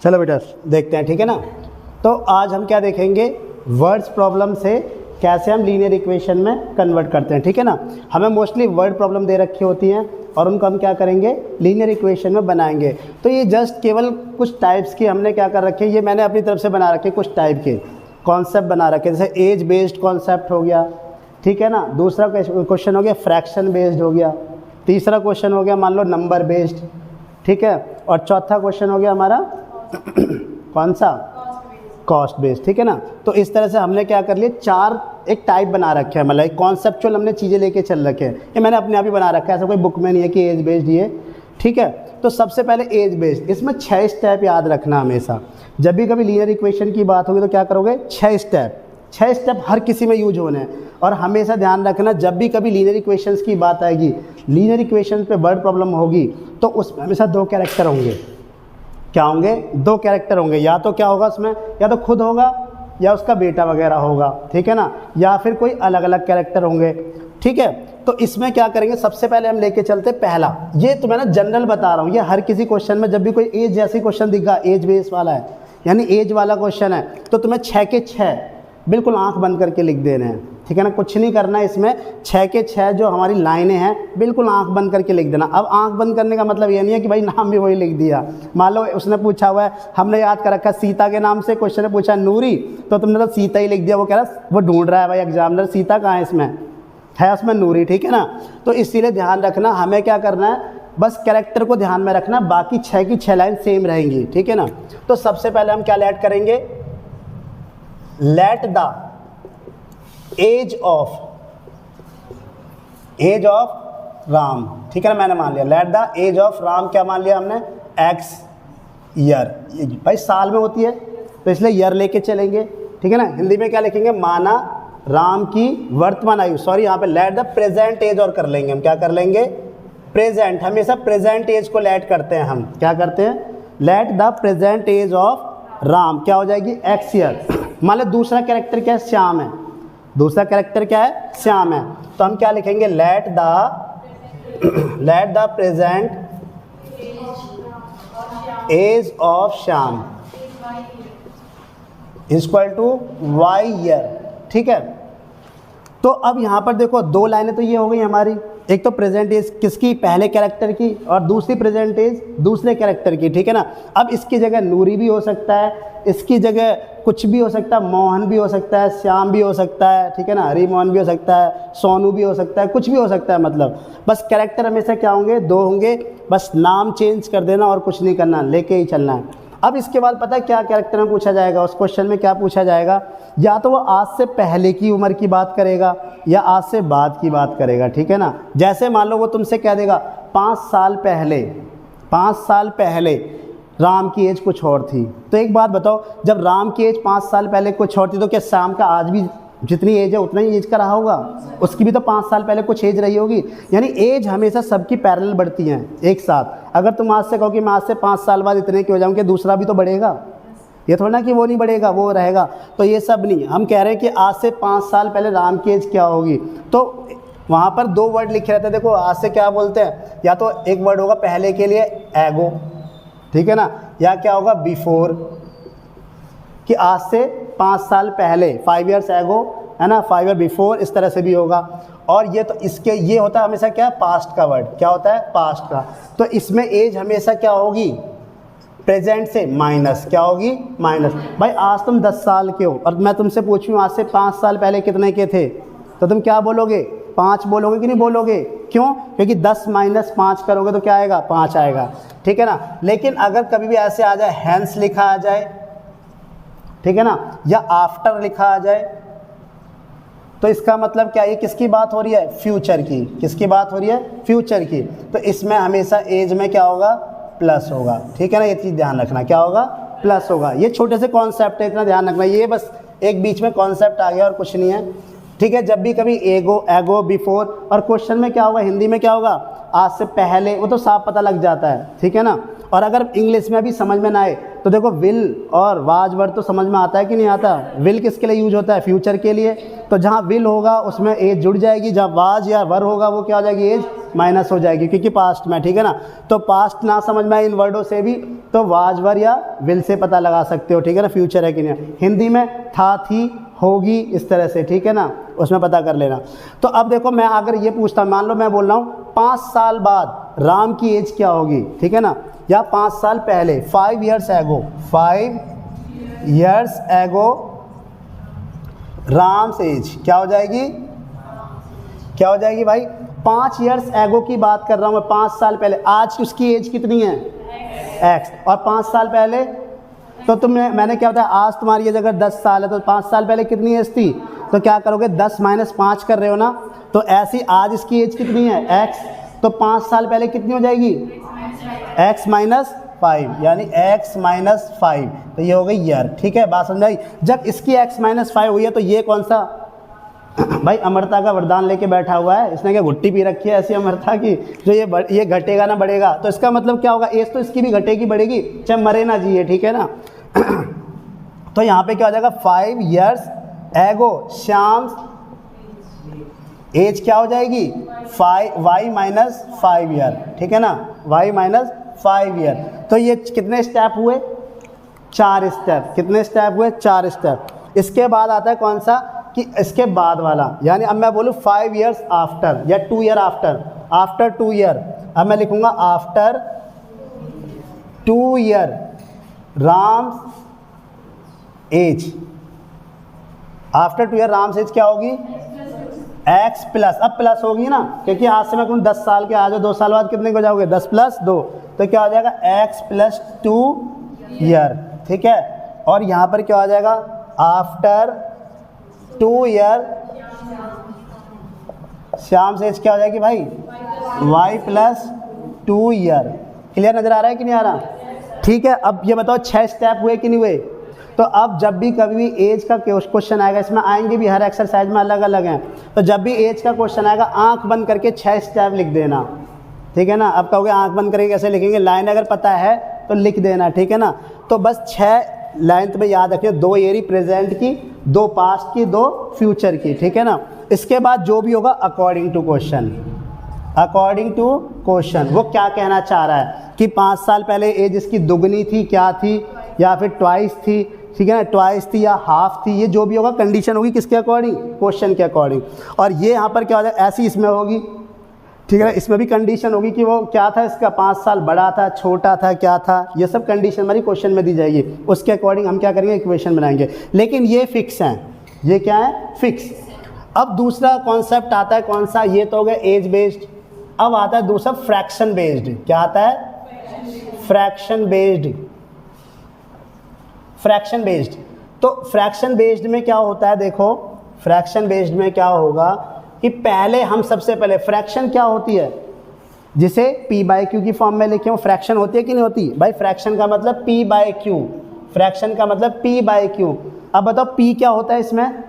चलो बेटा देखते हैं, ठीक है ना। तो आज हम क्या देखेंगे, वर्ड्स प्रॉब्लम से कैसे हम लीनियर इक्वेशन में कन्वर्ट करते हैं, ठीक है ना। हमें मोस्टली वर्ड प्रॉब्लम दे रखी होती हैं और उनको हम क्या करेंगे, लीनियर इक्वेशन में बनाएंगे। तो ये जस्ट केवल कुछ टाइप्स की हमने क्या कर रखे हैं, ये मैंने अपनी तरफ से बना रखे कुछ टाइप के कॉन्सेप्ट बना रखे, जैसे एज बेस्ड कॉन्सेप्ट हो गया, ठीक है ना। दूसरा क्वेश्चन हो गया फ्रैक्शन बेस्ड हो गया, तीसरा क्वेश्चन हो गया मान लो नंबर बेस्ड, ठीक है, और चौथा क्वेश्चन हो गया हमारा कौन सा, कॉस्ट बेस्ड, ठीक है ना। तो इस तरह से हमने क्या कर लिया, चार एक टाइप बना रखे हैं, मतलब एक कॉन्सेप्चुअल हमने चीज़ें लेके चल रखे हैं। ये मैंने अपने आप ही बना रखा है, ऐसा कोई बुक में नहीं है कि एज बेस्ड ये, ठीक है। तो सबसे पहले एज बेस्ड, इसमें 6 स्टेप याद रखना हमेशा। जब भी कभी लीनियर इक्वेशन की बात होगी तो क्या करोगे, 6 स्टेप हर किसी में यूज होने हैं। और हमेशा ध्यान रखना, जब भी कभी लीनियर इक्वेशंस की बात आएगी, लीनियर इक्वेशन पे वर्ड प्रॉब्लम होगी, तो उसमें हमेशा 2 कैरेक्टर होंगे। क्या होंगे, 2 कैरेक्टर होंगे। या तो क्या होगा उसमें, या तो खुद होगा या उसका बेटा वगैरह होगा, ठीक है ना, या फिर कोई अलग अलग कैरेक्टर होंगे, ठीक है। तो इसमें क्या करेंगे, सबसे पहले हम लेके चलते पहला, ये तो मैं ना जनरल बता रहा हूँ, ये हर किसी क्वेश्चन में जब भी कोई एज जैसी क्वेश्चन दिखा, एज बेस वाला है यानी एज वाला क्वेश्चन है, तो तुम्हें 6 के 6 बिल्कुल आंख बंद करके लिख देने हैं, ठीक है ना। कुछ नहीं करना है इसमें, 6 के 6 जो हमारी लाइनें हैं बिल्कुल आंख बंद करके लिख देना। अब आंख बंद करने का मतलब ये नहीं है कि भाई नाम भी वही लिख दिया। मान लो उसने पूछा हुआ है, हमने याद कर रखा सीता के नाम से, क्वेश्चन ने पूछा नूरी, तो तुमने तो सीता ही लिख दिया। वो कह रहा वो ढूंढ रहा है भाई एग्जामिनर, सीता कहाँ है इसमें, है उसमें नूरी, ठीक है ना। तो इसीलिए ध्यान रखना, हमें क्या करना है, बस कैरेक्टर को ध्यान में रखना, बाकी 6 की 6 लाइन सेम रहेंगी, ठीक है ना। तो सबसे पहले हम क्या लेट करेंगे, let the age of Ram, ठीक है ना। मैंने मान लिया let the age of Ram, क्या मान लिया हमने, x ईयर, भाई साल में होती है तो इसलिए ईयर लेके चलेंगे, ठीक है ना। हिंदी में क्या लिखेंगे, माना राम की वर्तमान आयु, सॉरी यहाँ पे लेट द प्रेजेंट एज और कर लेंगे हम, क्या कर लेंगे, प्रेजेंट, हमेशा प्रेजेंट एज को लेट करते हैं हम, क्या करते हैं, let the present age of Ram, क्या हो जाएगी, x ईयर। मान लो दूसरा कैरेक्टर क्या है, श्याम है, दूसरा कैरेक्टर क्या है, श्याम है, तो हम क्या लिखेंगे, let the present age of Shyam equal to y year, ठीक है। तो अब यहाँ पर देखो 2 लाइनें तो ये हो गई हमारी, एक तो प्रेजेंट एज किसकी, पहले कैरेक्टर की, और दूसरी प्रेजेंट एज दूसरे कैरेक्टर की, ठीक है ना। अब इसकी जगह नूरी भी हो सकता है, इसकी जगह कुछ भी हो सकता है, मोहन भी हो सकता है, श्याम भी हो सकता है, ठीक है ना, हरी मोहन भी हो सकता है, सोनू भी हो सकता है, कुछ भी हो सकता है। मतलब बस कैरेक्टर हमेशा क्या होंगे, 2 होंगे, बस नाम चेंज कर देना और कुछ नहीं करना, लेके ही चलना है। अब इसके बाद पता है क्या कैरेक्टर में पूछा जाएगा, उस क्वेश्चन में क्या पूछा जाएगा, या तो वो आज से पहले की उम्र की बात करेगा या आज से बाद की बात करेगा, ठीक है ना। जैसे मान लो वो तुमसे कह देगा 5 साल पहले राम की एज कुछ और थी, तो एक बात बताओ, जब राम की एज 5 साल पहले कुछ और थी, तो क्या श्याम का आज भी जितनी एज है उतना ही एज का रहा होगा, उसकी भी तो 5 साल पहले कुछ एज रही होगी। यानी एज हमेशा सबकी पैरेलल बढ़ती हैं एक साथ। अगर तुम आज से कहो कि मैं आज से 5 साल बाद इतने की हो जाऊँगी, दूसरा भी तो बढ़ेगा, ये थोड़ा ना कि वो नहीं बढ़ेगा, वो रहेगा। तो ये सब नहीं, हम कह रहे हैं कि आज से 5 साल पहले राम की एज क्या होगी। तो वहाँ पर 2 वर्ड लिखे रहते हैं, देखो आज से क्या बोलते हैं, या तो एक वर्ड होगा पहले के लिए एगो, ठीक है ना, या क्या होगा बिफोर, कि आज से 5 साल पहले, 5 ईयर्स एगो, है ना, 5 ईयर बिफोर, इस तरह से भी होगा। और ये तो इसके ये होता है हमेशा क्या, पास्ट का वर्ड, क्या होता है, पास्ट का। तो इसमें एज हमेशा क्या होगी, प्रेजेंट से माइनस, क्या होगी, माइनस। भाई आज तुम 10 साल के हो और मैं तुमसे पूछूं आज से 5 साल पहले कितने के थे, तो तुम क्या बोलोगे, 5 बोलोगे कि नहीं बोलोगे, क्यों, क्योंकि 10 - 5 करोगे तो क्या आएगा, 5 आएगा, ठीक है ना। लेकिन अगर कभी भी ऐसे आ जाए, हैंस लिखा आ जाए, ठीक है ना, या आफ्टर लिखा आ जाए, तो इसका मतलब क्या, ये किसकी बात हो रही है, फ्यूचर की, किसकी बात हो रही है, फ्यूचर की। तो इसमें हमेशा एज में क्या होगा, प्लस होगा, ठीक है ना, ये चीज़ ध्यान रखना, क्या होगा, प्लस होगा। ये छोटे से कॉन्सेप्ट है, इतना ध्यान रखना, ये बस एक बीच में कॉन्सेप्ट आ गया और कुछ नहीं है, ठीक है। जब भी कभी एगो बिफोर, और क्वेश्चन में क्या होगा, हिंदी में क्या होगा, आज से पहले, वो तो साफ पता लग जाता है, ठीक है ना। और अगर इंग्लिश में भी समझ में ना आए तो देखो विल और वाज वर्ड तो समझ में आता है कि नहीं आता। विल किसके लिए यूज होता है? फ्यूचर के लिए। तो जहाँ विल होगा उसमें एज जुड़ जाएगी, जहाँ वाज या वर होगा वो क्या हो जाएगी? एज माइनस हो जाएगी, क्योंकि पास्ट में, ठीक है ना। तो पास्ट ना समझ में आए इन वर्डों से भी तो वाज वर या विल से पता लगा सकते हो, ठीक है ना, फ्यूचर है कि नहीं। हिंदी में था, थी, होगी, इस तरह से, ठीक है ना, उसमें पता कर लेना। तो अब देखो मैं अगर ये पूछता, मान लो मैं बोल रहा हूँ 5 साल बाद राम की एज क्या होगी, ठीक है ना, या 5 साल पहले, 5 years ago, 5 years ago Ram's age क्या हो जाएगी? क्या हो जाएगी भाई? 5 years ago की बात कर रहा हूँ मैं, 5 साल पहले। आज उसकी एज कितनी है? x। और 5 साल पहले तो मैंने क्या बताया, आज तुम्हारी एज अगर 10 साल है तो 5 साल पहले कितनी एज थी? तो क्या करोगे? 10 - 5 कर रहे हो ना, तो ऐसी आज इसकी एज कितनी है? x। तो 5 साल पहले कितनी हो जाएगी? x - 5, यानी x - 5, तो ये हो गई ईयर, ठीक है, बात समझाई। जब इसकी x - 5 हुई है तो ये कौन सा भाई अमरता का वरदान लेके बैठा हुआ है, इसने क्या घुट्टी पी रखी है ऐसी अमरता की जो ये घटेगा ना बढ़ेगा। तो इसका मतलब क्या होगा? एज तो इसकी भी घटेगी बढ़ेगी, चाहे मरे ना जिए, ठीक है ना। तो यहाँ पे क्या हो जाएगा? 5 years ago श्याम एज क्या हो जाएगी? y - 5 year, ठीक है ना, y - 5 year। तो ये कितने स्टेप हुए? 4 स्टेप। कितने स्टेप हुए? 4 स्टेप। इसके बाद आता है कौन सा? कि इसके बाद वाला, यानी अब मैं बोलूँ 5 years आफ्टर या 2 year आफ्टर 2 year, अब मैं लिखूँगा after 2 year Ram's age. After 2 year Ram's age क्या होगी? x प्लस, अब प्लस होगी ना, क्योंकि आज से मैं कहूँ 10 साल के, आ जाओ 2 साल बाद कितने को जाओगे? 10 + 2, तो क्या हो जाएगा? x + 2 year, ठीक है। और यहाँ पर क्या हो जाएगा? आफ्टर 2 year श्याम से एज क्या हो जाएगी भाई? y + 2 year। क्लियर नज़र आ रहा है कि नहीं आ रहा? ठीक है। अब ये बताओ 6 स्टेप हुए कि नहीं हुए? तो अब जब भी कभी भी एज का क्वेश्चन आएगा, इसमें आएंगे भी, हर एक्सरसाइज में अलग अलग हैं, तो जब भी एज का क्वेश्चन आएगा आंख बंद करके 6 स्टेप लिख देना, ठीक है ना। अब कहोगे आंख बंद करके कैसे लिखेंगे? लाइन अगर पता है तो लिख देना, ठीक है ना। तो बस 6 लाइन तुम्हें याद रखिए, 2 ईयरी प्रेजेंट की, 2 पास्ट की, 2 फ्यूचर की, ठीक है ना। इसके बाद जो भी होगा according to question, according to question वो क्या कहना चाह रहा है कि 5 साल पहले एज इसकी दुगनी थी, क्या थी, या फिर ट्वाइस थी, ठीक है ना, ट्वाइस थी या हाफ थी, ये जो भी होगा कंडीशन होगी किसके अकॉर्डिंग? क्वेश्चन के अकॉर्डिंग। और ये यहाँ पर क्या हो जाएगा? ऐसी इसमें होगी, ठीक है ना, इसमें भी कंडीशन होगी कि वो क्या था, इसका 5 साल बड़ा था, छोटा था, क्या था, ये सब कंडीशन हमारी क्वेश्चन में दी जाएगी, उसके अकॉर्डिंग हम क्या करेंगे? इक्वेशन बनाएंगे। लेकिन ये फिक्स हैं, ये क्या है? फिक्स। अब दूसरा कॉन्सेप्ट आता है कौन सा? ये तो हो गया एज बेस्ड। अब आता है दूसरा फ्रैक्शन बेस्ड। क्या आता है? Fraction based. फ्रैक्शन बेस्ड, तो फ्रैक्शन बेस्ड में क्या होता है? देखो फ्रैक्शन बेस्ड में क्या होगा कि पहले हम सबसे पहले फ्रैक्शन क्या होती है, जिसे p/q की फॉर्म में लिखे हो, फ्रैक्शन होती है कि नहीं होती भाई? फ्रैक्शन का मतलब p/q, फ्रैक्शन का मतलब p/q। अब बताओ p क्या होता है इसमें?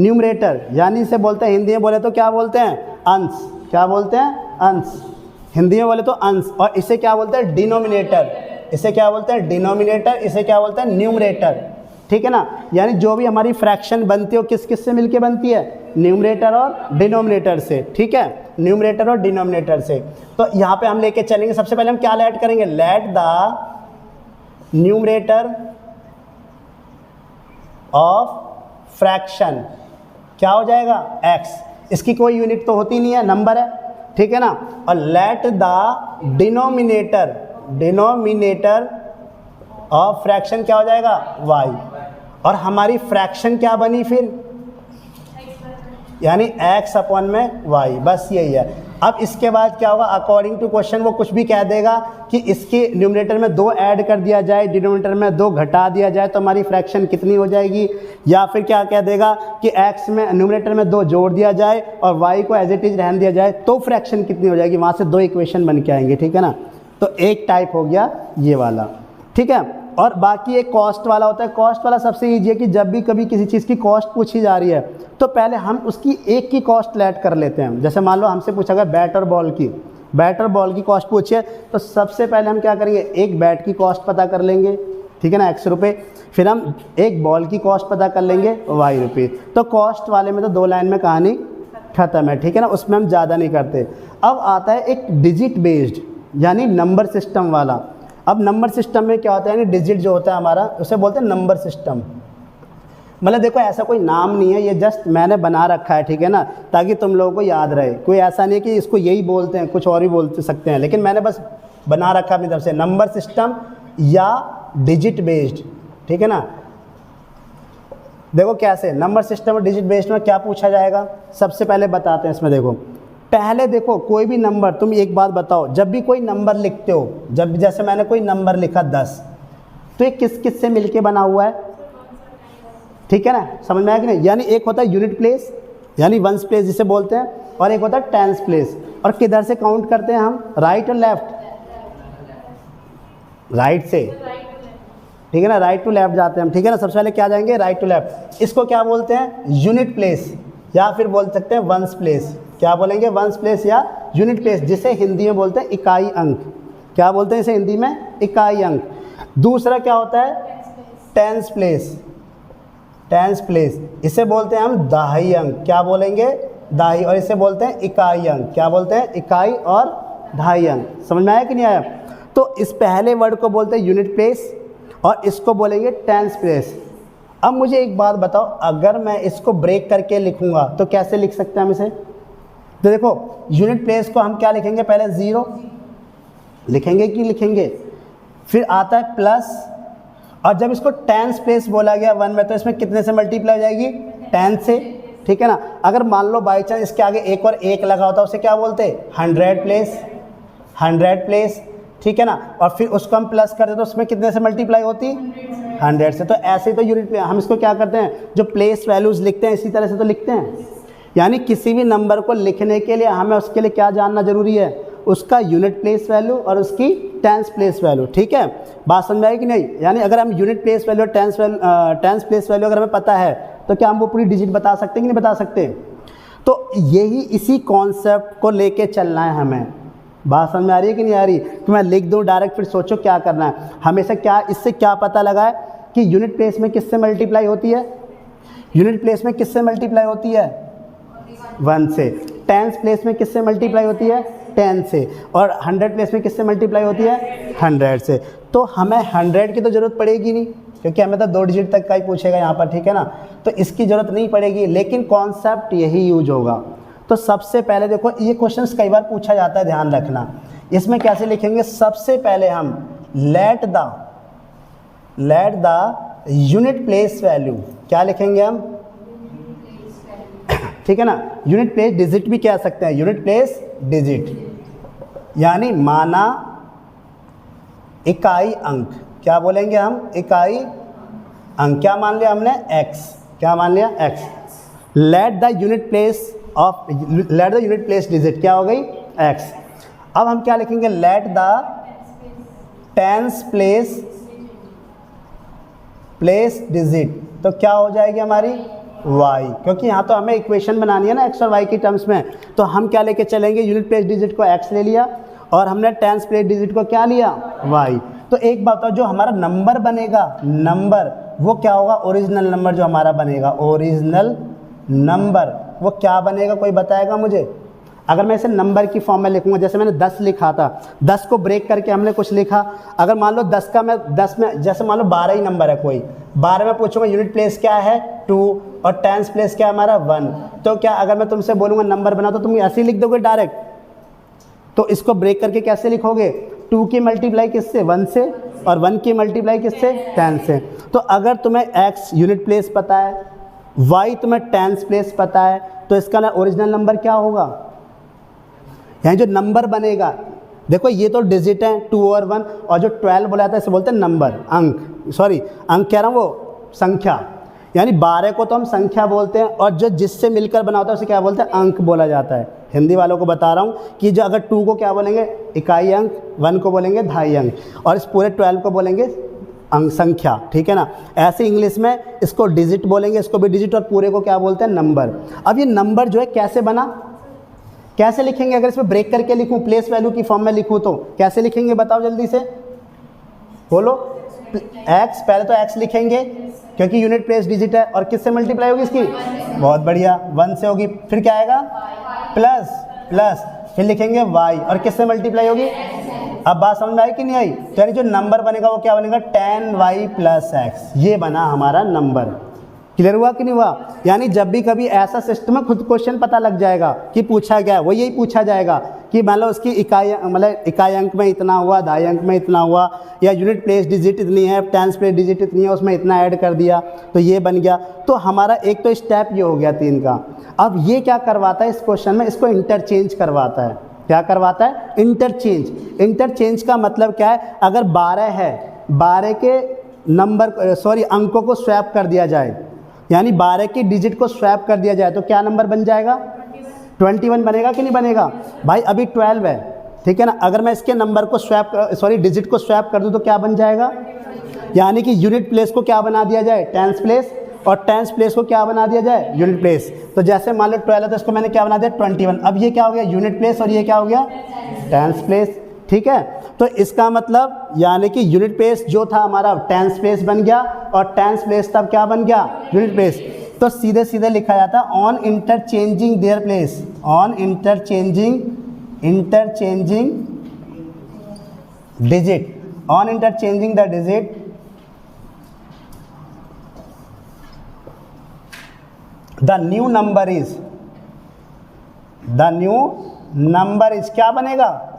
न्यूमरेटर, यानी इसे बोलते हैं, हिंदी में बोले तो क्या बोलते हैं? अंश। क्या बोलते हैं? अंश। हिंदी में बोले तो अंश। और इसे क्या बोलते हैं? डिनोमिनेटर। इसे क्या बोलते हैं? डिनोमिनेटर। इसे क्या बोलते हैं? न्यूमरेटर, ठीक है ना। यानी जो भी हमारी फ्रैक्शन बनती है वो किस किस से मिलके बनती है? न्यूमरेटर और डिनोमिनेटर से, ठीक है, न्यूमरेटर और डिनोमिनेटर से। तो यहाँ पे हम लेके चलेंगे, सबसे पहले हम क्या ऐड करेंगे? Let the numerator of fraction क्या हो जाएगा? x। इसकी कोई यूनिट तो होती नहीं है, नंबर है, ठीक है ना। और let the denominator, denominator of fraction क्या हो जाएगा? y। और हमारी फ्रैक्शन क्या बनी फिर? यानी x में y, बस यही है। अब इसके बाद क्या होगा? अकॉर्डिंग टू क्वेश्चन वो कुछ भी कह देगा कि इसके न्यूमरेटर में 2 ऐड कर दिया जाए, डिनोमिनेटर में 2 घटा दिया जाए, तो हमारी फ्रैक्शन कितनी हो जाएगी? या फिर क्या कह देगा कि x में न्यूमरेटर में 2 जोड़ दिया जाए और y को एज इट इज रहने दिया जाए, तो फ्रैक्शन कितनी हो जाएगी? वहाँ से 2 इक्वेशन बन के आएंगे, ठीक है ना। तो एक टाइप हो गया ये वाला, ठीक है। और बाकी एक कॉस्ट वाला होता है। कॉस्ट वाला सबसे ईजी है कि जब भी कभी किसी चीज़ की कॉस्ट पूछी जा रही है तो पहले हम उसकी एक की कॉस्ट लेट कर लेते हैं। जैसे मान लो हमसे पूछा गया बैट और बॉल की, बैट और बॉल की कॉस्ट पूछी है, तो सबसे पहले हम क्या करेंगे, एक बैट की कॉस्ट पता कर लेंगे, ठीक है ना, x रुपये, फिर हम एक बॉल की कॉस्ट पता कर लेंगे y रुपये। तो कॉस्ट वाले में तो 2 लाइन में कहानी ख़त्म है, ठीक है ना, उसमें हम ज़्यादा नहीं करते। अब आता है एक डिजिट बेस्ड यानी नंबर सिस्टम वाला। अब नंबर सिस्टम में क्या होता है, यानी डिजिट जो होता है हमारा उसे बोलते हैं नंबर सिस्टम। मतलब देखो ऐसा कोई नाम नहीं है, ये जस्ट मैंने बना रखा है, ठीक है ना, ताकि तुम लोगों को याद रहे। कोई ऐसा नहीं है कि इसको यही बोलते हैं, कुछ और भी बोल सकते हैं, लेकिन मैंने बस बना रखा अपनी तरफ से नंबर सिस्टम या डिजिट बेस्ड, ठीक है ना। देखो कैसे नंबर सिस्टम और डिजिट बेस्ड में क्या पूछा जाएगा, सबसे पहले बताते हैं इसमें। देखो पहले देखो कोई भी नंबर, तुम एक बात बताओ, जब भी कोई नंबर लिखते हो, जब जैसे मैंने कोई नंबर लिखा 10, तो ये किस किस से मिलके बना हुआ है, ठीक है ना, समझ में आया कि नहीं। यानी एक होता है यूनिट प्लेस यानी वंस प्लेस जिसे बोलते हैं, और एक होता है टेंस प्लेस। और किधर से काउंट करते हैं हम, राइट और लेफ्ट, राइट से, ठीक है ना, राइट टू लेफ्ट जाते हैं हम, ठीक है ना। सबसे पहले क्या जाएंगे, राइट टू लेफ्ट। इसको क्या बोलते हैं, यूनिट प्लेस, या फिर बोल सकते हैं वंस प्लेस। क्या बोलेंगे, वंस प्लेस या यूनिट प्लेस, जिसे हिंदी में बोलते हैं इकाई अंक। क्या बोलते हैं इसे हिंदी में, इकाई अंक। दूसरा क्या होता है, टेंस प्लेस, टेंस प्लेस, इसे बोलते हैं हम दहाई अंक। क्या बोलेंगे, दहाई, और इसे बोलते हैं इकाई अंक। क्या बोलते हैं, इकाई और दहाई अंक। समझ में आया कि नहीं आया। तो इस पहले वर्ड को बोलते हैं यूनिट प्लेस और इसको बोलेंगे टेंस प्लेस। अब मुझे एक बात बताओ, अगर मैं इसको ब्रेक करके लिखूंगा तो कैसे लिख सकते हैं हम इसे। तो देखो यूनिट प्लेस को हम क्या लिखेंगे, पहले 0 लिखेंगे कि लिखेंगे, फिर आता है प्लस, और जब इसको टेंस प्लेस बोला गया 1 में, तो इसमें कितने से मल्टीप्लाई हो जाएगी, 10 से, ठीक है ना। अगर मान लो बाई चांस इसके आगे एक और एक लगा होता, उसे क्या बोलते हैं, 100 प्लेस, 100 प्लेस, ठीक है ना। और फिर उसको हम प्लस करते तो उसमें कितने से मल्टीप्लाई होती, 100 से। तो ऐसे ही तो यूनिट हम इसको क्या करते हैं, जो प्लेस वैल्यूज़ लिखते हैं इसी तरह से तो लिखते हैं। यानी किसी भी नंबर को लिखने के लिए हमें उसके लिए क्या जानना जरूरी है, उसका यूनिट प्लेस वैल्यू और उसकी टेंस प्लेस वैल्यू, ठीक है। बात समझ आई कि नहीं। यानी अगर हम यूनिट प्लेस वैल्यू और टेंस प्लेस वैल्यू अगर हमें पता है, तो क्या हम वो पूरी डिजिट बता सकते हैं कि नहीं बता सकते। तो यही इसी कॉन्सेप्ट को लेके चलना है हमें। बात समझ में आ रही है कि नहीं आ रही। तो मैं लिख दूँ डायरेक्ट, फिर सोचो क्या करना है। हमेशा क्या, इससे क्या पता लगा है कि यूनिट प्लेस में किससे मल्टीप्लाई होती है, यूनिट प्लेस में किससे मल्टीप्लाई होती है, 1 से। टेंस प्लेस में किससे मल्टीप्लाई होती है, 10 से। और 100 प्लेस में किससे मल्टीप्लाई होती है, 100 से। तो हमें 100 की तो ज़रूरत पड़ेगी नहीं, क्योंकि हमें तो 2 डिजिट तक का ही पूछेगा यहाँ पर, ठीक है ना। तो इसकी ज़रूरत नहीं पड़ेगी, लेकिन कॉन्सेप्ट यही यूज होगा। तो सबसे पहले देखो, ये क्वेश्चंस कई बार पूछा जाता है, ध्यान रखना। इसमें कैसे लिखेंगे, सबसे पहले हम late the unit place value, क्या लिखेंगे हम, ठीक है ना। यूनिट प्लेस डिजिट भी कह सकते हैं, यूनिट प्लेस डिजिट यानी माना इकाई अंक। क्या बोलेंगे हम, इकाई अंक। क्या मान लिया हमने, x। क्या मान लिया, x। Late the unit place digit क्या हो गई, x। अब हम क्या लिखेंगे, let the tens place digit, तो क्या हो जाएगी हमारी y, क्योंकि यहाँ तो हमें इक्वेशन बनानी है ना x और y की टर्म्स में। तो हम क्या लेके चलेंगे, यूनिट प्लेस डिजिट को x ले लिया और हमने टेंस प्लेस डिजिट को क्या लिया, y। तो एक बात, जो हमारा नंबर बनेगा, नंबर वो क्या होगा, ओरिजिनल नंबर जो हमारा बनेगा, ओरिजिनल नंबर वो क्या बनेगा, कोई बताएगा मुझे। अगर मैं इसे नंबर की फॉर्म में लिखूंगा, जैसे मैंने 10 लिखा था, 10 को ब्रेक करके हमने कुछ लिखा। अगर मान लो 10 का मैं 10 में, जैसे मान लो 12 ही नंबर है कोई, 12 में पूछूंगा यूनिट प्लेस क्या है, 2, और टेंस प्लेस क्या है हमारा, 1। तो क्या अगर मैं तुमसे बोलूँगा नंबर बना, तो तुम ऐसे ही लिख दोगे डायरेक्ट। तो इसको ब्रेक करके कैसे लिखोगे, 2 की मल्टीप्लाई किससे, 1 से, और 1 की मल्टीप्लाई किससे, 10 से। तो अगर तुम्हें x यूनिट प्लेस पता है, y तुम्हें टेंस प्लेस पता है, तो इसका ना ओरिजिनल नंबर क्या होगा, यहाँ जो नंबर बनेगा। देखो ये तो डिजिट है 2 और 1, और जो 12 बोला जाता है इसे बोलते हैं नंबर, अंक, सॉरी अंक कह रहा हूँ, वो संख्या। यानी 12 को तो हम संख्या बोलते हैं, और जो जिससे मिलकर बना होता है उसे क्या बोलते हैं, अंक बोला जाता है। हिंदी वालों को बता रहा हूँ कि जो अगर 2 को क्या बोलेंगे, इकाई अंक, 1 को बोलेंगे दहाई अंक, और इस पूरे 12 को बोलेंगे अंक, संख्या, ठीक है ना। ऐसे इंग्लिश में इसको डिजिट बोलेंगे, इसको भी डिजिट, और पूरे को क्या बोलते हैं, नंबर। अब ये नंबर जो है कैसे बना, कैसे लिखेंगे? अगर इसमें ब्रेक करके लिखूं, प्लेस वैल्यू की फॉर्म में लिखूं तो कैसे लिखेंगे बताओ जल्दी से, बोलो। x, पहले तो x लिखेंगे क्योंकि यूनिट प्लेस डिजिट है, और किससे मल्टीप्लाई होगी इसकी? बहुत बढ़िया, 1 से होगी। फिर क्या आएगा? प्लस प्लस, फिर लिखेंगे y, और किससे मल्टीप्लाई होगी? अब बात समझ में आई कि नहीं आई? तो यानी जो नंबर बनेगा वो क्या बनेगा? 10y प्लस x, ये बना हमारा नंबर। क्लियर हुआ कि नहीं हुआ? यानी जब भी कभी ऐसा सिस्टम है, खुद क्वेश्चन पता लग जाएगा कि पूछा गया है, वो यही पूछा जाएगा कि मान लो उसकी इकाई अंक में इतना हुआ, दहाई अंक में इतना हुआ, या यूनिट प्लेस डिजिट इतनी है, टेंस प्लेस डिजिट इतनी है, उसमें इतना ऐड कर दिया तो ये बन गया। तो हमारा एक तो स्टेप ये हो गया 3 का। अब ये क्या करवाता है इस क्वेश्चन में? इसको इंटरचेंज करवाता है। क्या करवाता है? इंटरचेंज। इंटरचेंज का मतलब क्या है? अगर 12 है, 12 के अंकों को स्वैप कर दिया जाए, यानी 12 की डिजिट को स्वैप कर दिया जाए तो क्या नंबर बन जाएगा? 21 बनेगा कि नहीं बनेगा? भाई अभी 12 है, ठीक है ना, अगर मैं इसके नंबर को डिजिट को स्वैप कर दूं तो क्या बन जाएगा? यानी कि यूनिट प्लेस को क्या बना दिया जाए? टेंस प्लेस, और टेंस प्लेस को क्या बना दिया जाए? Unit place. तो जैसे मान लो 12 है तो इसको मैंने क्या बना दिया? 21। अब ये क्या हो गया? यूनिट प्लेस, और ये क्या हो गया? Tens place. ठीक है, तो इसका मतलब यानी कि यूनिट प्लेस जो था हमारा टेंस प्लेस बन गया, और टेंस प्लेस तब क्या बन गया? Unit place. तो सीधे सीधे लिखा जाता on interchanging their place, on interchanging digit, on interchanging the digit the new number is क्या बनेगा?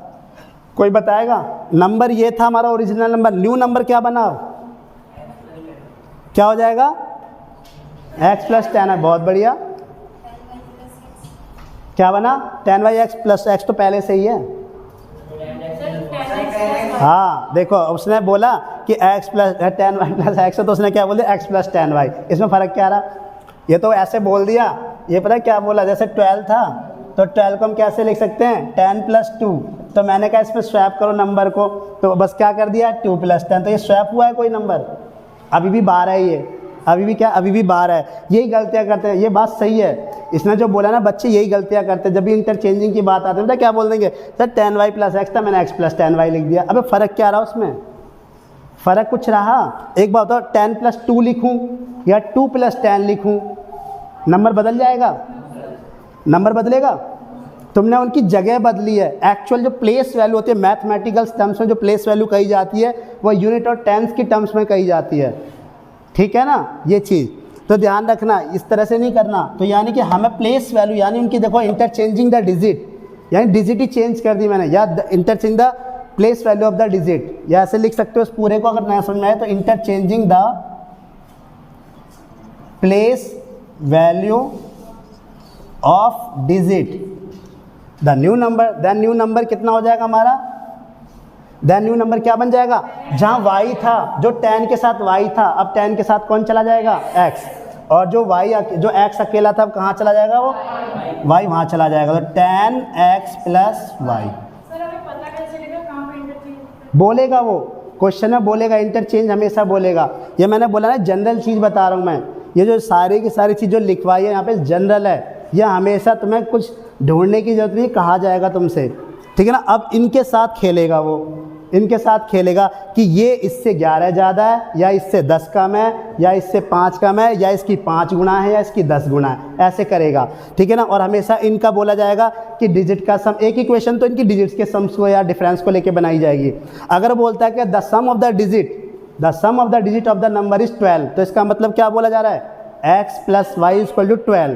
कोई बताएगा? नंबर ये था हमारा ओरिजिनल नंबर, न्यू नंबर क्या बना? क्या हो जाएगा? x प्लस 10 है। बहुत बढ़िया, क्या बना? 10x प्लस x तो पहले से ही है। हाँ देखो, उसने बोला कि x plus 10y plus x है, तो उसने क्या बोल दिया? x plus 10y। इसमें फ़र्क क्या रहा? ये तो ऐसे बोल दिया, ये पता है क्या बोला? जैसे 12 था तो 12 को हम कैसे लिख सकते हैं? 10 प्लस 2। तो मैंने कहा इसमें स्वैप करो नंबर को, तो बस क्या कर दिया? 2 प्लस 10। तो ये स्वैप हुआ है कोई नंबर? अभी भी 12 है ये, अभी भी क्या? अभी भी 12 है। यही गलतियाँ करते हैं, ये बात सही है। इसने जो बोला ना, बच्चे यही गलतियाँ करते हैं। जब भी इंटरचेंजिंग की बात आती है तो क्या बोल देंगे? सर 10y प्लस x था, मैंने x प्लस 10y लिख दिया। अबे फ़र्क क्या रहा उसमें? फ़र्क कुछ रहा? एक बात बताओ, 10 प्लस 2 लिखूँ या 2 प्लस 10 लिखूँ, नंबर बदल जाएगा? नंबर बदलेगा? तुमने उनकी जगह बदली है। एक्चुअल जो प्लेस वैल्यू होती है मैथमेटिकल टर्म्स में, जो प्लेस वैल्यू कही जाती है वो यूनिट और टेंस की टर्म्स में कही जाती है। ठीक है ना, ये चीज़ तो ध्यान रखना, इस तरह से नहीं करना। तो यानी कि हमें प्लेस वैल्यू, यानी उनकी देखो इंटरचेंजिंग द डिजिट, यानी डिजिट ही चेंज कर दी मैंने, या interchange the place value of the digit, या ऐसे लिख सकते हो उस पूरे को अगर नया समझ में आए तो, interchanging the place value of digit the new number. Then new number कितना हो जाएगा हमारा? देन न्यू नंबर क्या बन जाएगा? जहाँ y था, जो 10 के साथ y था, अब 10 के साथ कौन चला जाएगा? x, और जो x अकेला था अब कहाँ चला जाएगा? वो y वहाँ चला जाएगा। तो 10x प्लस y। बोलेगा वो क्वेश्चन में, बोलेगा इंटरचेंज हमेशा बोलेगा। ये मैंने बोला ना, जनरल चीज़ बता रहा हूँ मैं। ये जो सारी की सारी चीज़ जो लिखवाई है यहाँ पे जनरल है, यह हमेशा तुम्हें कुछ ढूंढने की जरूरत नहीं, कहा जाएगा तुमसे। ठीक है ना। अब इनके साथ खेलेगा वो, इनके साथ खेलेगा कि ये इससे 11 ज़्यादा है, या इससे 10 कम है, या इससे 5 कम है, या इसकी 5 गुना है, या इसकी 10 गुना है, ऐसे करेगा। ठीक है ना। और हमेशा इनका बोला जाएगा कि डिजिट का सम, एक इक्वेशन तो इनकी डिजिट्स के सम्स को या डिफरेंस को लेके बनाई जाएगी। अगर बोलता है कि the sum of the digit of the number is 12, तो इसका मतलब क्या बोला जा रहा है? x plus y equal to 12।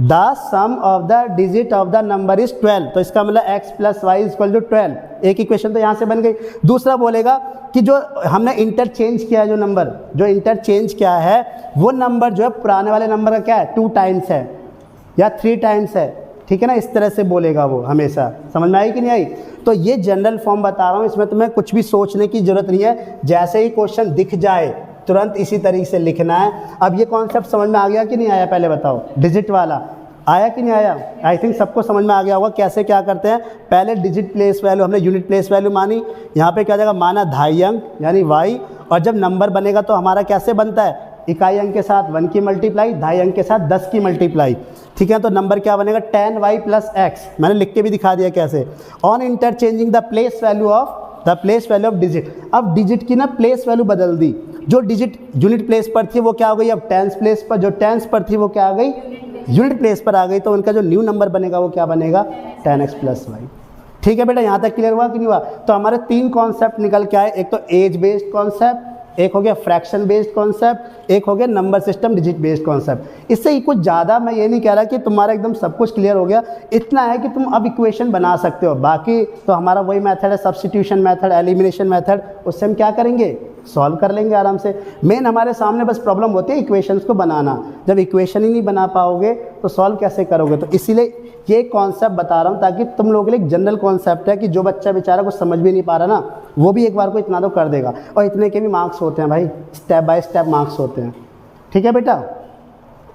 The sum of the digit of the number is 12, तो इसका मतलब x plus y equal to 12। एक इक्वेशन तो यहाँ से बन गई। दूसरा बोलेगा कि जो हमने इंटरचेंज किया है, जो नंबर जो इंटरचेंज किया है, वो नंबर जो है पुराने वाले नंबर का क्या है? 2 टाइम्स है या 3 टाइम्स है। ठीक है ना, इस तरह से बोलेगा वो हमेशा। समझ में आई कि नहीं आई? तो ये जनरल फॉर्म बता रहा हूँ, इसमें तुम्हें कुछ भी सोचने की ज़रूरत नहीं है। जैसे ही क्वेश्चन दिख जाए तुरंत इसी तरीके से लिखना है। अब ये कॉन्सेप्ट समझ में आ गया कि नहीं आया? पहले बताओ, डिजिट वाला आया कि नहीं आया? आई थिंक सबको समझ में आ गया होगा कैसे क्या करते हैं। पहले डिजिट प्लेस वैल्यू हमने यूनिट प्लेस वैल्यू मानी, यहाँ पे क्या जाएगा? माना 2.5 अंक यानी y, और जब नंबर बनेगा तो हमारा कैसे बनता है? इकाई अंक के साथ 1 की मल्टीप्लाई, दहाई अंक के साथ 10 की मल्टीप्लाई, ठीक है। तो नंबर क्या बनेगा 10y + x, मैंने लिख के भी दिखा दिया कैसे। On interchanging the place value of digit, अब डिजिट की ना प्लेस वैल्यू बदल दी, जो डिजिट यूनिट प्लेस पर थी वो क्या हो गई अब टेंस प्लेस पर, जो टेंस पर थी वो क्या आ गई यूनिट प्लेस पर आ गई, तो उनका जो न्यू नंबर बनेगा वो क्या बनेगा 10x + y। ठीक है बेटा, यहाँ तक क्लियर हुआ कि नहीं हुआ। तो हमारे 3 कॉन्सेप्ट निकल के आए, एक तो एज बेस्ड कॉन्सेप्ट, एक हो गया फ्रैक्शन बेस्ड कॉन्सेप्ट, एक हो गया number system digit based concept. इससे ही कुछ ज़्यादा मैं ये नहीं कह रहा कि तुम्हारा एकदम सब कुछ क्लियर हो गया, इतना है कि तुम अब इक्वेशन बना सकते हो। बाकी तो हमारा वही मेथड है, सब्स्टिट्यूशन मेथड, एलिमिनेशन मेथड, उससे हम क्या करेंगे सॉल्व कर लेंगे आराम से। मेन हमारे सामने बस प्रॉब्लम होती है इक्वेशंस को बनाना, जब इक्वेशन ही नहीं बना पाओगे तो सॉल्व कैसे करोगे। तो इसीलिए ये कॉन्सेप्ट बता रहा हूँ ताकि तुम लोगों के लिए एक जनरल कॉन्सेप्ट है कि जो बच्चा बेचारा कुछ समझ भी नहीं पा रहा ना, वो भी एक बार को इतना तो कर देगा। और इतने के भी मार्क्स होते हैं भाई, स्टेप बाय स्टेप मार्क्स होते हैं, ठीक है बेटा।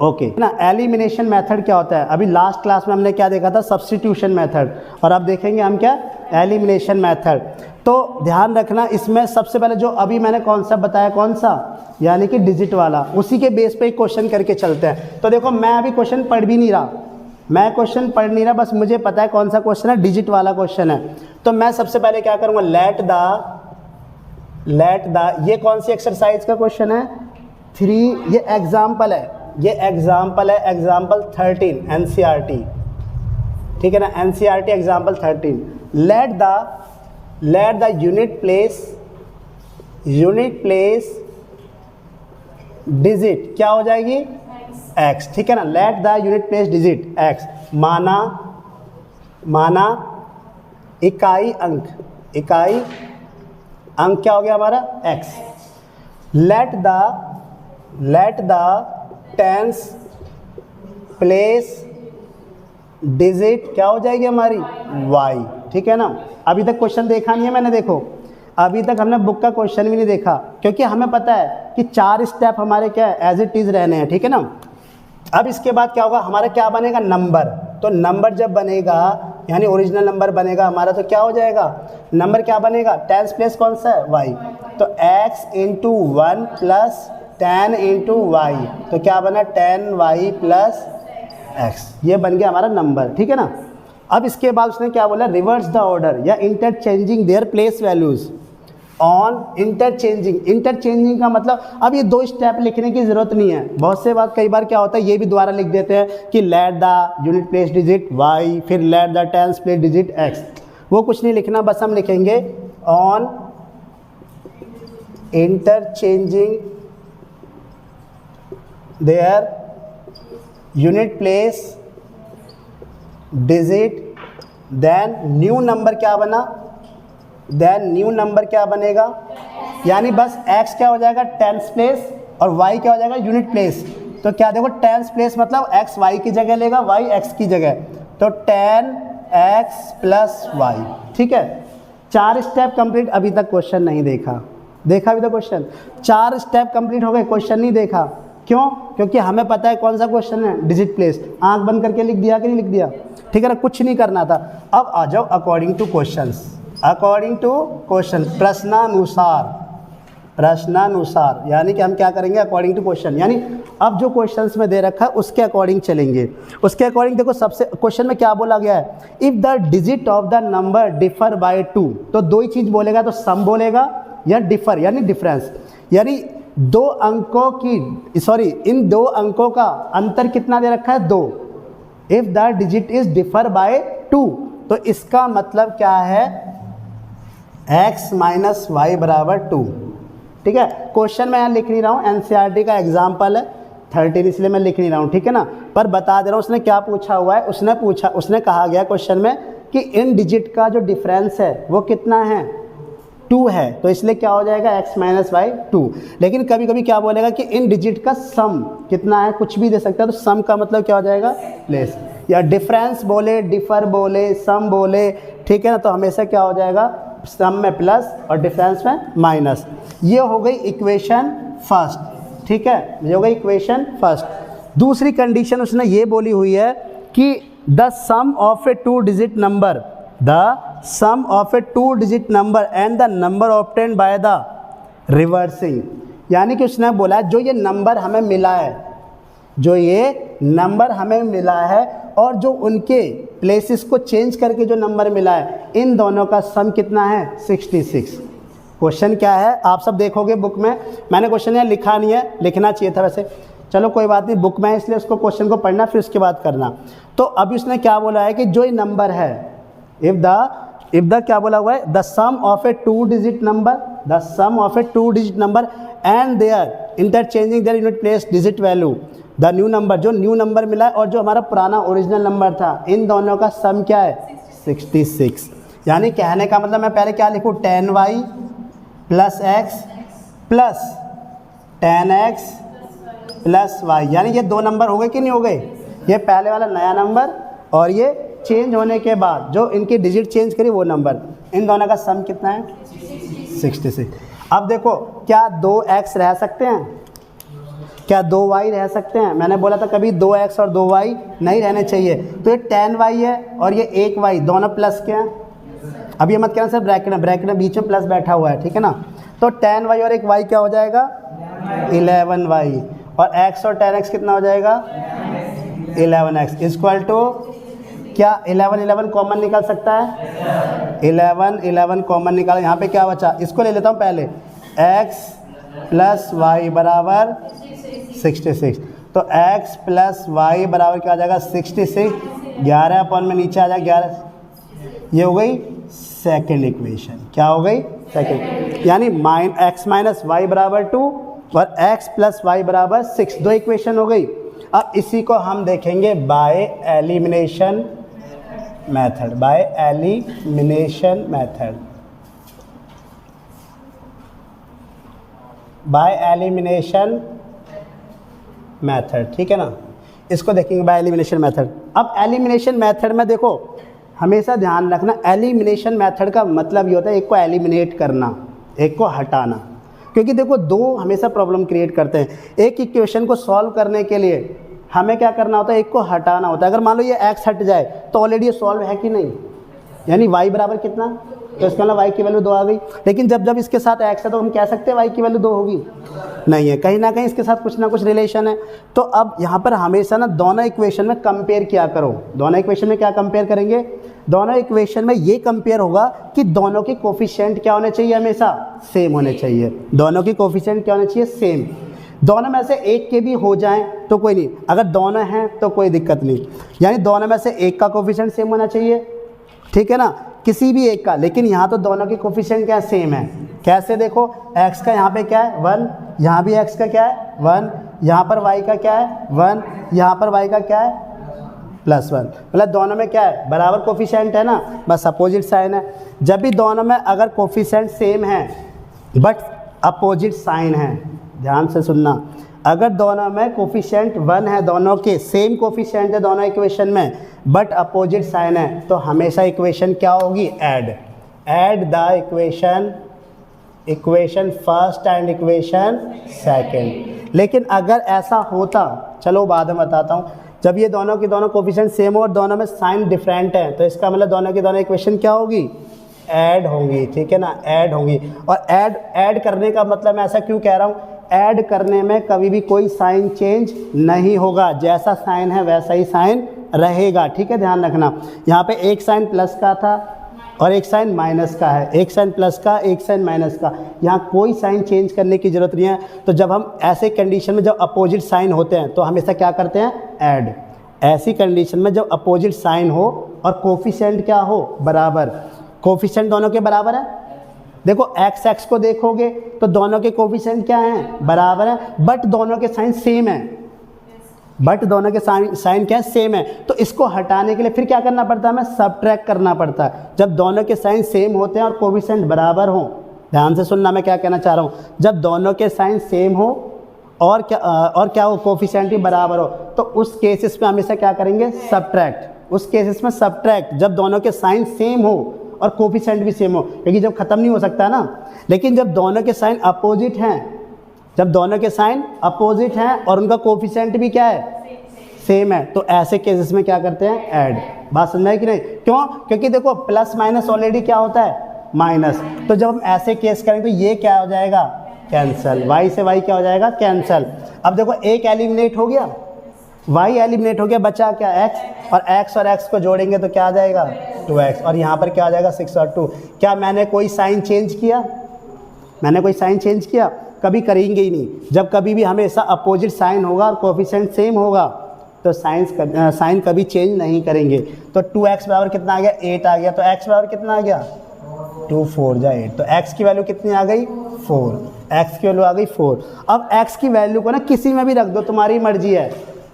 ओके ना, एलिमिनेशन मेथड क्या होता है, अभी लास्ट क्लास में हमने क्या देखा था सब्स्टिट्यूशन मेथड, और अब देखेंगे हम क्या एलिमिनेशन मेथड। तो ध्यान रखना इसमें सबसे पहले जो अभी मैंने कॉन्सेप्ट बताया कौन सा, यानी कि डिजिट वाला, उसी के बेस पे एक क्वेश्चन करके चलते हैं। तो देखो मैं अभी क्वेश्चन पढ़ भी नहीं रहा, बस मुझे पता है कौन सा क्वेश्चन है, डिजिट वाला क्वेश्चन है। तो मैं सबसे पहले क्या करूँगा, लेट द ये कौन सी एक्सरसाइज का क्वेश्चन है 3, ये एग्जाम्पल है, एग्जाम्पल 13 NCERT, ठीक है ना, NCERT example 13। Late the unit place digit क्या हो जाएगी x, ठीक है ना। Late the unit place digit x, माना इकाई अंक क्या हो गया हमारा x। Late the tens place digit क्या हो जाएगी हमारी y, ठीक है ना। अभी तक क्वेश्चन देखा नहीं है मैंने, देखो अभी तक हमने बुक का क्वेश्चन भी नहीं देखा, क्योंकि हमें पता है कि 4 स्टेप हमारे क्या है एज इट इज़ रहने हैं, ठीक है ना। अब इसके बाद क्या होगा, हमारा क्या बनेगा नंबर। तो नंबर जब बनेगा यानी ओरिजिनल नंबर बनेगा हमारा, तो क्या हो जाएगा नंबर क्या बनेगा, टेंस प्लेस कौन सा है y, तो x × 1 + 10 × y, तो क्या बना 10y + x, ये बन गया हमारा नंबर, ठीक है ना। अब इसके बाद उसने क्या बोला, रिवर्स द ऑर्डर या interchanging their place values on interchanging का मतलब अब ये 2 स्टेप लिखने की ज़रूरत नहीं है। बहुत से बात कई बार क्या होता है ये भी दोबारा लिख देते हैं कि let the unit place digit y, फिर let the tens place digit x, वो कुछ नहीं लिखना, बस हम लिखेंगे on interchanging their unit place digit, then new number क्या बनेगा, यानी बस x क्या हो जाएगा टेंस प्लेस और y क्या हो जाएगा यूनिट प्लेस। तो क्या देखो टेंस प्लेस मतलब x y की जगह लेगा, y x की जगह, तो 10x + y, ठीक है। 4 स्टेप कंप्लीट, अभी तक क्वेश्चन नहीं देखा अभी तक क्वेश्चन 4 स्टेप कंप्लीट हो गए, क्वेश्चन नहीं देखा, क्यों, क्योंकि हमें पता है कौन सा क्वेश्चन है डिजिट प्लेस, आंख बंद करके लिख दिया कि नहीं लिख दिया, ठीक है ना, कुछ नहीं करना था। अब आ जाओ अकॉर्डिंग टू क्वेश्चन, प्रश्नानुसार, यानी कि हम क्या करेंगे अकॉर्डिंग टू क्वेश्चन, यानी अब जो क्वेश्चंस में दे रखा है उसके अकॉर्डिंग चलेंगे। उसके अकॉर्डिंग देखो सबसे क्वेश्चन में क्या बोला गया है, if the digit of the number differ by 2, तो 2 ही चीज़ बोलेगा, तो सम बोलेगा या डिफर यानी डिफरेंस, यानी इन 2 अंकों का अंतर कितना दे रखा है 2। If the digit is differ by 2, तो इसका मतलब क्या है x - y = 2, ठीक है। क्वेश्चन मैं यहाँ लिख नहीं रहा हूँ, NCERT का एग्जाम्पल है 13 इसलिए मैं लिख नहीं रहा हूँ, ठीक है ना, पर बता दे रहा हूँ उसने क्या पूछा हुआ है। उसने कहा गया क्वेश्चन में कि इन डिजिट का जो डिफरेंस है वो कितना है 2 है, तो इसलिए क्या हो जाएगा x - y 2। लेकिन कभी कभी क्या बोलेगा कि इन डिजिट का सम कितना है, कुछ भी दे सकता है, तो सम का मतलब क्या हो जाएगा प्लेस, या डिफरेंस बोले, डिफर बोले, सम बोले, ठीक है ना, तो हमेशा क्या हो जाएगा सम में प्लस और डिफरेंस में माइनस। ये हो गई इक्वेशन फर्स्ट, ठीक है, ये हो गई इक्वेशन फर्स्ट। दूसरी कंडीशन उसने ये बोली हुई है कि the sum of a 2 digit number and the number obtained by the reversing, यानी कि उसने बोला जो ये नंबर हमें मिला है, जो ये नंबर हमें मिला है और जो उनके प्लेसेस को चेंज करके जो नंबर मिला है, इन दोनों का सम कितना है 66। क्वेश्चन क्या है आप सब देखोगे बुक में, मैंने क्वेश्चन यहाँ लिखा नहीं है, लिखना चाहिए था वैसे, चलो कोई बात नहीं, बुक में है इसलिए उसको क्वेश्चन को पढ़ना फिर उसके बाद करना। तो अभी उसने क्या बोला है कि जो ये नंबर है, इफ द क्या बोला हुआ है, the sum of a 2 digit number, the sum of a 2 digit number and their interchanging their unit place digit value, the new number, जो न्यू नंबर मिला है और जो हमारा पुराना ओरिजिनल नंबर था, इन दोनों का सम क्या है 66। यानी कहने का मतलब मैं पहले क्या लिखूँ, 10y plus x plus 10x plus y, यानी ये दो नंबर हो गए कि नहीं हो गए, ये पहले वाला नया नंबर और ये चेंज होने के बाद जो इनकी डिजिट चेंज करी वो नंबर, इन दोनों का सम कितना है 66। अब देखो क्या 2x रह सकते हैं, क्या 2y रह सकते हैं, मैंने बोला था कभी 2x और 2y नहीं रहने चाहिए, तो ये 10y है और ये 1y दोनों प्लस के हैं। अब ये मत कहना सर ब्रैकेट में बीच में प्लस बैठा हुआ है, ठीक है ना, तो 10y और 1y क्या हो जाएगा 11y और x और 10x कितना हो जाएगा 11x इक्वल टू क्या 11 कॉमन निकल सकता है, 11 कॉमन निकाला, यहाँ पे क्या बचा, इसको ले लेता हूँ पहले, x प्लस वाई बराबर 66, तो x प्लस वाई बराबर क्या आ जाएगा 66, 11 अपॉन में नीचे आ जाएगा 11, ये हो गई सेकेंड इक्वेशन। क्या हो गई सेकेंड, यानी x माइनस वाई बराबर 2 और x प्लस वाई बराबर 6, दो इक्वेशन हो गई। अब इसी को हम देखेंगे by elimination method, by elimination method, by elimination method, ठीक है ना, इसको देखेंगे बाय एलिमिनेशन मेथड। अब एलिमिनेशन मेथड में देखो हमेशा ध्यान रखना, एलिमिनेशन मेथड का मतलब ये होता है एक को एलिमिनेट करना, एक को हटाना, क्योंकि देखो दो हमेशा प्रॉब्लम क्रिएट करते हैं। एक इक्वेशन को सॉल्व करने के लिए हमें क्या करना होता है, एक को हटाना होता है। अगर मान लो ये x हट जाए तो ऑलरेडी ये सॉल्व है कि नहीं, यानी y बराबर कितना, तो इसका मतलब y की वैल्यू 2 आ गई। लेकिन जब इसके साथ x है तो हम कह सकते हैं y की वैल्यू 2 होगी, नहीं है, कहीं ना कहीं इसके साथ कुछ ना कुछ रिलेशन है। तो अब यहाँ पर हमेशा ना दोनों इक्वेशन में कंपेयर किया करो। दोनों इक्वेशन में क्या कंपेयर करेंगे, दोनों इक्वेशन में ये कंपेयर होगा कि दोनों के कोफिशिएंट क्या होने चाहिए, हमेशा सेम होने चाहिए। दोनों के कोफिशिएंट क्या होने चाहिए, सेम। दोनों में से एक के भी हो जाएं तो कोई नहीं, अगर दोनों हैं तो कोई दिक्कत नहीं, यानी दोनों में से एक का कोफिशिएंट सेम होना चाहिए, ठीक है ना, किसी भी एक का। लेकिन यहाँ तो दोनों के कोफिशिएंट क्या सेम है, कैसे देखो, x का यहाँ पे क्या है 1, यहाँ भी x का क्या है 1, यहाँ पर y का क्या है 1, यहाँ पर y का क्या है +1, मतलब दोनों में क्या है बराबर कोफिशिएंट है ना, बस अपोजिट साइन है। जब भी दोनों में अगर कोफिशिएंट सेम है बट अपोजिट साइन है, ध्यान से सुनना, अगर दोनों में कोफिशिएंट 1 है, दोनों के सेम कोफिशिएंट है दोनों इक्वेशन में बट अपोजिट साइन है, तो हमेशा इक्वेशन क्या होगी, add the equation first and equation second. लेकिन अगर ऐसा होता, चलो बाद में बताता हूँ, जब ये दोनों की दोनों कोफिशिएंट सेम हो और दोनों में साइन डिफरेंट है, तो इसका मतलब दोनों की दोनों इक्वेशन क्या होगी, ऐड होंगी, ठीक है ना, ऐड होंगी। और ऐड करने का मतलब मैं ऐसा क्यों कह रहा हूँ, ऐड करने में कभी भी कोई साइन चेंज नहीं होगा, जैसा साइन है वैसा ही साइन रहेगा, ठीक है, ध्यान रखना। यहाँ पे एक साइन प्लस का था और एक साइन माइनस का है, एक साइन प्लस का एक साइन माइनस का, यहाँ कोई साइन चेंज करने की ज़रूरत नहीं है। तो जब हम ऐसे कंडीशन में जब अपोजिट साइन होते हैं तो हमेशा क्या करते हैं, ऐड। ऐसी कंडीशन में जब अपोजिट साइन हो और कोफिशिएंट क्या हो, बराबर, कोफिशिएंट दोनों के बराबर है। देखो x को देखोगे तो दोनों के कोफिशिएंट क्या हैं, बराबर है, बट दोनों के साइन सेम है, बट दोनों के साइन क्या है, सेम है। तो इसको हटाने के लिए फिर क्या करना पड़ता है, हमें सबट्रैक्ट करना पड़ता है। जब दोनों के साइन सेम होते हैं और कोफिशिएंट बराबर हो, ध्यान से सुनना मैं क्या कहना चाह रहा हूँ, जब दोनों के साइन सेम हो और क्या हो, कोफिशिएंट भी बराबर हो, तो उस केसेस में हमेशा क्या करेंगे, सबट्रैक्ट। उस केसेस में सबट्रैक्ट, जब दोनों के साइन सेम हो और कोफिशिएंट भी सेम हो, क्योंकि जब ख़त्म नहीं हो सकता ना। लेकिन जब दोनों के साइन अपोजिट हैं, जब दोनों के साइन अपोजिट हैं और उनका कोफिशिएंट भी क्या है, सेम है, तो ऐसे केसेस में क्या करते हैं, ऐड। बात समझ में है कि नहीं, क्यों, क्योंकि देखो प्लस माइनस ऑलरेडी क्या होता है, माइनस। तो जब हम ऐसे केस करेंगे तो ये क्या हो जाएगा, कैंसिल, y से y क्या हो जाएगा, कैंसिल। अब देखो एक एलिमिनेट हो गया, y एलिमिनेट हो गया, बचा क्या, x, और x को जोड़ेंगे तो क्या आ जाएगा 2x, और यहाँ पर क्या आ जाएगा 6 और 2। क्या मैंने कोई साइन चेंज किया, मैंने कोई साइन चेंज किया, कभी करेंगे ही नहीं। जब कभी भी हमेशा अपोजिट साइन होगा और कोफिशिएंट सेम होगा तो साइन कभी चेंज नहीं करेंगे। तो 2x बराबर कितना आ गया, 8 आ गया। तो x बराबर कितना आ गया, 2 4 जा 8। तो x की वैल्यू कितनी आ गई, 4। x की वैल्यू आ गई 4। अब x की वैल्यू को ना किसी में भी रख दो, तुम्हारी मर्जी है,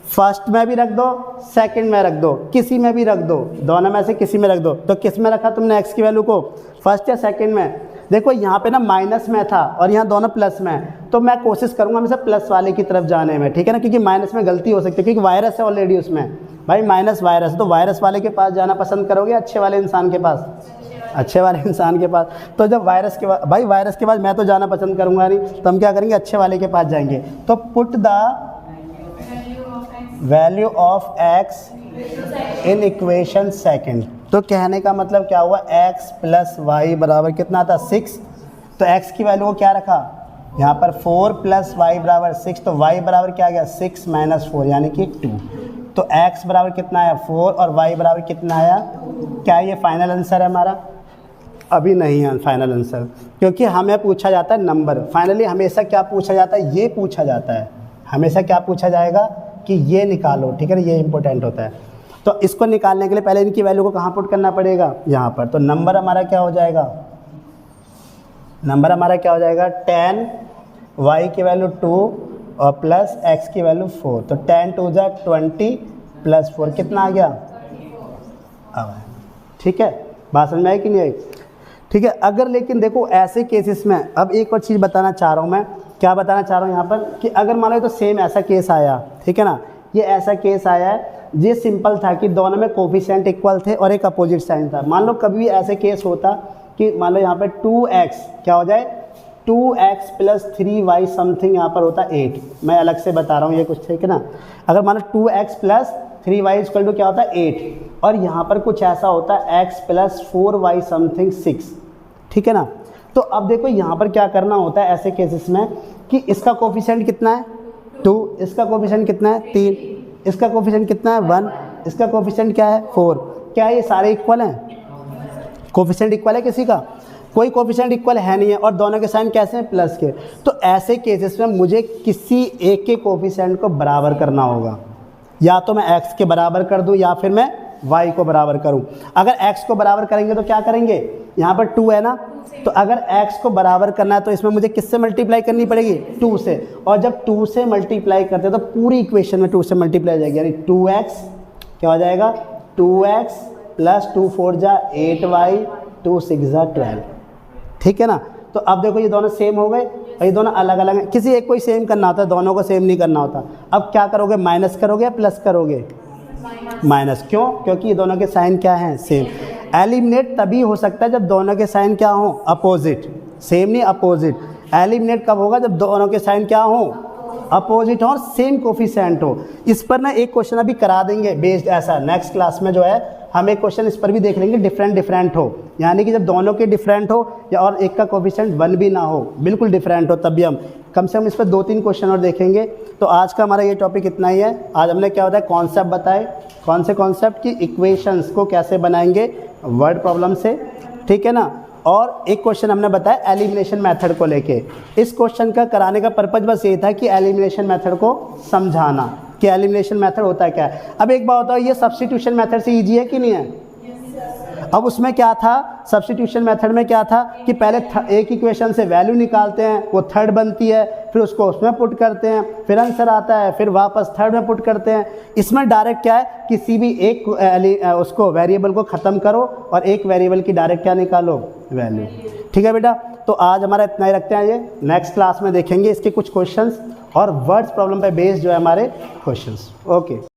फर्स्ट में भी रख दो, सेकंड में रख दो, किसी में भी रख दो, दोनों में से किसी में रख दो। तो किस में रखा तुमने x की वैल्यू को, फर्स्ट या सेकंड में। देखो यहाँ पे ना माइनस में था और यहाँ दोनों प्लस में, तो मैं कोशिश करूँगा हमेशा प्लस वाले की तरफ जाने में, ठीक है ना, क्योंकि माइनस में गलती हो सकती है, क्योंकि वायरस है ऑलरेडी उसमें, भाई माइनस वायरस, तो वायरस वाले के पास जाना पसंद करोगे, अच्छे वाले इंसान के पास, अच्छे वाले इंसान के पास। तो जब वायरस के पास, भाई वायरस के पास मैं तो जाना पसंद करूँगा नहीं, तो हम क्या करेंगे, अच्छे वाले के पास जाएंगे। तो put the value of x in equation second. तो कहने का मतलब क्या हुआ, x प्लस वाई बराबर कितना था, 6। तो x की वैल्यू को क्या रखा, यहाँ पर 4 प्लस वाई बराबर 6। तो y बराबर क्या आ गया, 6 माइनस 4 यानी कि 2। तो x बराबर कितना आया, 4, और y बराबर कितना आया। क्या ये फाइनल आंसर है हमारा, अभी नहीं है फाइनल आंसर, क्योंकि हमें पूछा जाता है नंबर। फाइनली हमेशा क्या पूछा जाता है, ये पूछा जाता है, हमेशा क्या पूछा जाएगा कि ये निकालो, ठीक है ना, ये इंपॉर्टेंट होता है। तो इसको निकालने के लिए पहले इनकी वैल्यू को कहाँ पुट करना पड़ेगा, यहाँ पर। तो नंबर हमारा क्या हो जाएगा, नंबर हमारा क्या हो जाएगा, 10, y की वैल्यू 2 और प्लस x की वैल्यू 4। तो 10 2 जा 20 प्लस 4 कितना आ गया, अब ठीक है, बात समझ में आई कि नहीं आई, ठीक है। अगर लेकिन देखो ऐसे केसेस में, अब एक और चीज़ बताना चाह रहा हूँ मैं, क्या बताना चाह रहा हूँ यहाँ पर, कि अगर मान लो तो सेम ऐसा केस आया, ठीक है ना, ये ऐसा केस आया है, ये सिंपल था कि दोनों में कोफिशिएंट इक्वल थे और एक अपोजिट साइन था। मान लो कभी भी ऐसे केस होता कि मान लो यहाँ पर 2x क्या हो जाए, 2x प्लस 3y समथिंग यहाँ पर होता 8। मैं अलग से बता रहा हूँ ये कुछ, ठीक है ना। अगर मान लो 2x plus 3y equal to क्या होता है 8, और यहाँ पर कुछ ऐसा होता है x प्लस 4y समथिंग 6, ठीक है ना। तो अब देखो यहाँ पर क्या करना होता है ऐसे केसेस में, कि इसका कोफिशिएंट कितना है 2, इसका कोफिशिएंट कितना है 3, इसका कोफिशिएंट कितना है 1, इसका कोफिशिएंट क्या है 4। क्या ये सारे इक्वल हैं, कोफिशिएंट इक्वल है किसी का, कोई कोफिशिएंट इक्वल है नहीं है, और दोनों के साइन कैसे हैं, प्लस के। तो ऐसे केसेस में मुझे किसी एक के कोफिशिएंट को बराबर करना होगा, या तो मैं x के बराबर कर दूं या फिर मैं y को बराबर करूं। अगर x को बराबर करेंगे तो क्या करेंगे, यहाँ पर 2 है ना, तो अगर x को बराबर करना है तो इसमें मुझे किससे मल्टीप्लाई करनी पड़ेगी, 2 से। और जब 2 से मल्टीप्लाई करते हैं तो पूरी इक्वेशन में 2 से मल्टीप्लाई हो जाएगी, यानी 2x क्या हो जाएगा, 2x प्लस 2 4 जा 8y 2 6 जा 12, ठीक है ना। तो अब देखो ये दोनों सेम हो गए और ये दोनों अलग अलग हैं, किसी एक को ही सेम करना होता है, दोनों को सेम नहीं करना होता। अब क्या करोगे, माइनस करोगे या प्लस करोगे, माइनस। क्यों, क्योंकि ये दोनों के साइन क्या हैं, सेम। एलिमिनेट तभी हो सकता है जब दोनों के साइन क्या हो, अपोजिट, सेम नहीं अपोजिट। एलिमिनेट कब होगा, जब दोनों के साइन क्या हो, अपोजिट हो और सेम कोफिशिएंट हो। इस पर ना एक क्वेश्चन अभी करा देंगे बेस्ड ऐसा, नेक्स्ट क्लास में जो है हम एक क्वेश्चन इस पर भी देख लेंगे, डिफरेंट हो, यानी कि जब दोनों के डिफरेंट हो या और एक का कोफिशिएंट 1 भी ना हो, बिल्कुल डिफरेंट हो, तब भी हम कम से कम इस पर 2-3 क्वेश्चन और देखेंगे। तो आज का हमारा ये टॉपिक इतना ही है। आज हमने क्या होता है, कॉन्सेप्ट बताए, कौन से कॉन्सेप्ट की, इक्वेशंस को कैसे बनाएंगे वर्ड प्रॉब्लम से, ठीक है ना। और एक क्वेश्चन हमने बताया एलिमिनेशन मेथड को लेके। इस क्वेश्चन का कराने का पर्पज बस ये था कि एलिमिनेशन मेथड को समझाना कि एलिमिनेशन मेथड होता है क्या है। अब एक बात बताओ, ये सब्स्टिट्यूशन मेथड से ईजी है कि नहीं है। अब उसमें क्या था, सब्स्टिट्यूशन मेथड में क्या था कि पहले एक इक्वेशन से वैल्यू निकालते हैं, वो थर्ड बनती है, फिर उसको उसमें पुट करते हैं, फिर आंसर आता है, फिर वापस थर्ड में पुट करते हैं। इसमें डायरेक्ट क्या है, किसी भी एक उसको वेरिएबल को ख़त्म करो और एक वेरिएबल की डायरेक्ट क्या निकालो, वैल्यू। ठीक है बेटा, तो आज हमारा इतना ही रखते हैं। ये नेक्स्ट क्लास में देखेंगे इसके कुछ क्वेश्चंस और वर्ड्स प्रॉब्लम पे बेस्ड जो है हमारे क्वेश्चंस। ओके।